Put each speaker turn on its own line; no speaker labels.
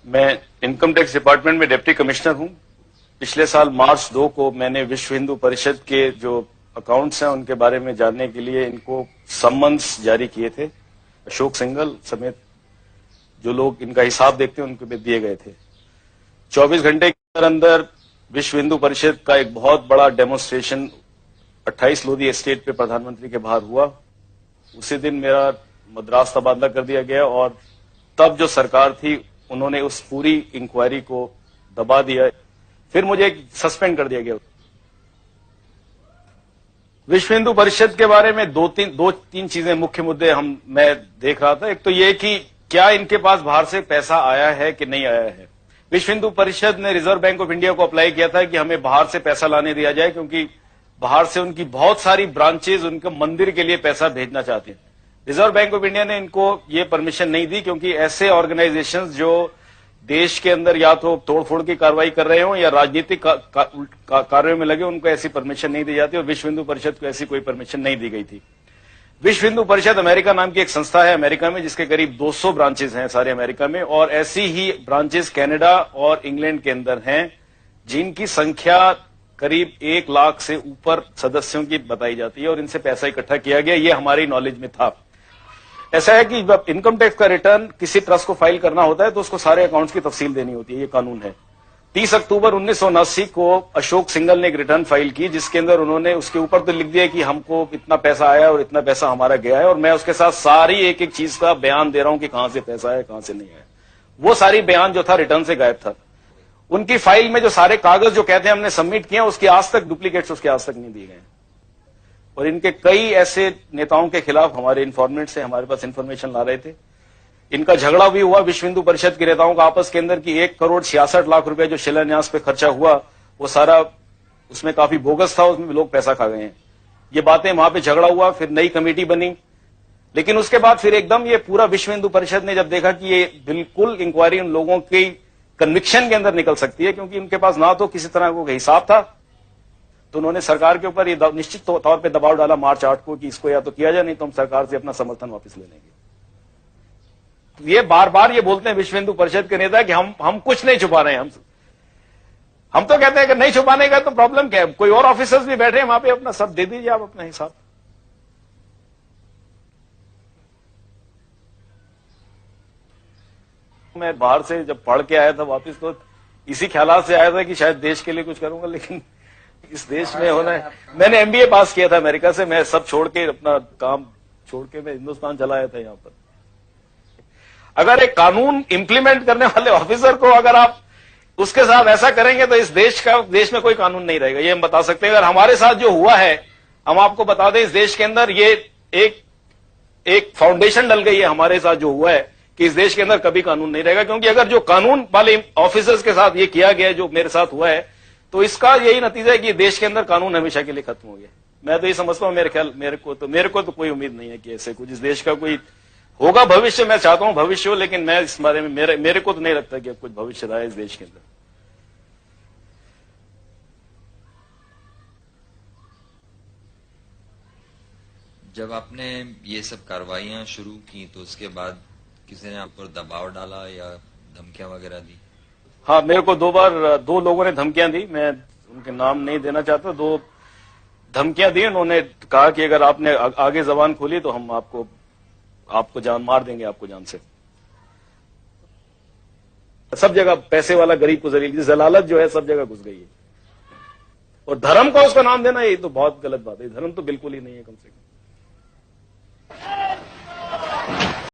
मैं income tax department में deputy commissioner हूं। पिछले साल मार्च 2 को मैंने विश्व हिंदू परिषद के जो अकाउंट्स हैं उनके बारे में जानने के लिए इनको सम्मन्स जारी किए थे। अशोक सिंघल समेत जो लोग इनका हिसाब देखते हैं उनको भी दिए गए थे। 24 घंटे के अंदर विश्व हिंदू परिषद का एक बहुत बड़ा डेमोन्स्ट्रेशन 28 लोधी एस्टेट पे प्रधानमंत्री के बाहर हुआ। उसी दिन मेरा मद्रास तबादला कर दिया गया और तब जो सरकार थी उन्होंने उस पूरी इंक्वायरी को दबा दिया। फिर मुझे सस्पेंड कर दिया गया। विश्व हिंदू परिषद के बारे में दो तीन चीजें मुख्य मुद्दे मैं देख रहा था। एक तो ये कि क्या इनके पास बाहर से पैसा आया है कि नहीं आया है। विश्व हिंदू परिषद ने रिजर्व बैंक ऑफ इंडिया को अप्लाई किया था कि हमें बाहर से पैसा लाने दिया जाए, क्योंकि बाहर से उनकी बहुत सारी ब्रांचेज उनके मंदिर के लिए पैसा भेजना चाहते हैं। रिजर्व बैंक ऑफ इंडिया ने इनको ये परमिशन नहीं दी, क्योंकि ऐसे ऑर्गेनाइजेशंस जो देश के अंदर या तो तोड़फोड़ की कार्रवाई कर रहे हो या राजनीतिक कार्यों में लगे, उनको ऐसी परमिशन नहीं दी जाती और विश्व हिंदू परिषद को ऐसी कोई परमिशन नहीं दी गई थी। विश्व हिंदू परिषद अमेरिका नाम की एक संस्था है अमेरिका में, जिसके करीब 200 ब्रांचेज हैं सारे अमेरिका में, और ऐसी ही ब्रांचेज कनाडा और इंग्लैंड के अंदर हैं, जिनकी संख्या करीब 1 लाख से ऊपर सदस्यों की बताई जाती है और इनसे पैसा इकट्ठा किया गया। ये हमारी नॉलेज में था। ऐसा है कि जब इनकम टैक्स का रिटर्न किसी ट्रस्ट को फाइल करना होता है तो उसको सारे अकाउंट्स की तफसील देनी होती है, ये कानून है। 30 अक्टूबर 1979 को अशोक सिंघल ने एक रिटर्न फाइल की, जिसके अंदर उन्होंने उसके ऊपर तो लिख दिया कि हमको इतना पैसा आया और इतना पैसा हमारा गया है, और मैं उसके साथ सारी एक एक चीज का बयान दे रहा हूं कि कहां से पैसा आया कहां से नहीं आया। वो सारी बयान जो था रिटर्न से गायब था। उनकी फाइल में जो सारे कागज जो कहते हैं हमने सबमिट किए, उसकी आज तक डुप्लीकेट्स उसके आज तक नहीं दिए गए। और इनके कई ऐसे नेताओं के खिलाफ हमारे इन्फॉर्मेंट से हमारे पास इंफॉर्मेशन ला रहे थे। इनका झगड़ा भी हुआ विश्व हिंदू परिषद के नेताओं का आपस के अंदर कि 1,66,00,000 रुपए जो शिलान्यास पे खर्चा हुआ वो सारा उसमें काफी बोगस था, उसमें लोग पैसा खा गए हैं। ये बातें वहां पे झगड़ा हुआ, फिर नई कमेटी बनी, लेकिन उसके बाद फिर एकदम ये पूरा विश्व हिंदू परिषद ने जब देखा कि ये बिल्कुल इंक्वायरी उन लोगों की कन्विक्शन के अंदर निकल सकती है, क्योंकि उनके पास ना तो किसी तरह का हिसाब था, तो उन्होंने सरकार के ऊपर ये निश्चित तौर पे दबाव डाला मार्च 8 को कि इसको या तो किया जाए, नहीं तो हम सरकार से अपना समर्थन वापस ले लेंगे। ये बार बार ये बोलते हैं विश्व हिंदू परिषद के नेता कि हम कुछ नहीं छुपा रहे हैं। हम तो कहते हैं कि नहीं छुपाने का तो प्रॉब्लम क्या है, कोई और ऑफिसर्स भी बैठे हैं वहां पे, अपना सब दे दीजिए आप अपना हिसाब। मैं बाहर से जब पढ़ के आया था वापस तो इसी ख्याल से आया था कि शायद देश के लिए कुछ करूंगा, लेकिन इस देश में होना है। मैंने एमबीए पास किया था अमेरिका से, मैं सब छोड़ के अपना काम छोड़ के मैं हिंदुस्तान चला आया था। यहां पर अगर एक कानून इंप्लीमेंट करने वाले ऑफिसर को अगर आप उसके साथ ऐसा करेंगे तो इस देश में कोई कानून नहीं रहेगा, ये हम बता सकते हैं। अगर हमारे साथ जो हुआ है, हम आपको बता दें, इस देश के अंदर ये एक फाउंडेशन डल गई है हमारे साथ जो हुआ है कि इस देश के अंदर कभी कानून नहीं रहेगा। क्योंकि अगर जो कानून वाले ऑफिसर्स के साथ ये किया गया जो मेरे साथ हुआ है, तो इसका यही नतीजा है कि देश के अंदर कानून हमेशा के लिए खत्म हो गया। मैं तो ये समझता हूं, मेरे को तो कोई उम्मीद नहीं है कि ऐसे कुछ इस देश का कोई होगा भविष्य। मैं चाहता हूं भविष्य हो, लेकिन मैं इस बारे में मेरे को तो नहीं लगता कि अब कुछ भविष्य रहा है इस देश के अंदर।
जब आपने ये सब कार्रवाइयां शुरू की तो उसके बाद किसी ने आप पर दबाव डाला या धमकियां वगैरह दी?
हाँ, मेरे को 2 बार 2 लोगों ने धमकियां दी। मैं उनके नाम नहीं देना चाहता। 2 धमकियां दी। उन्होंने कहा कि अगर आपने आगे जबान खोली तो हम आपको जान मार देंगे, आपको जान से। सब जगह पैसे वाला गरीब को जलालत जो है सब जगह घुस गई है। और धर्म को उसका नाम देना ये तो बहुत गलत बात है। धर्म तो बिल्कुल ही नहीं है कम से कम।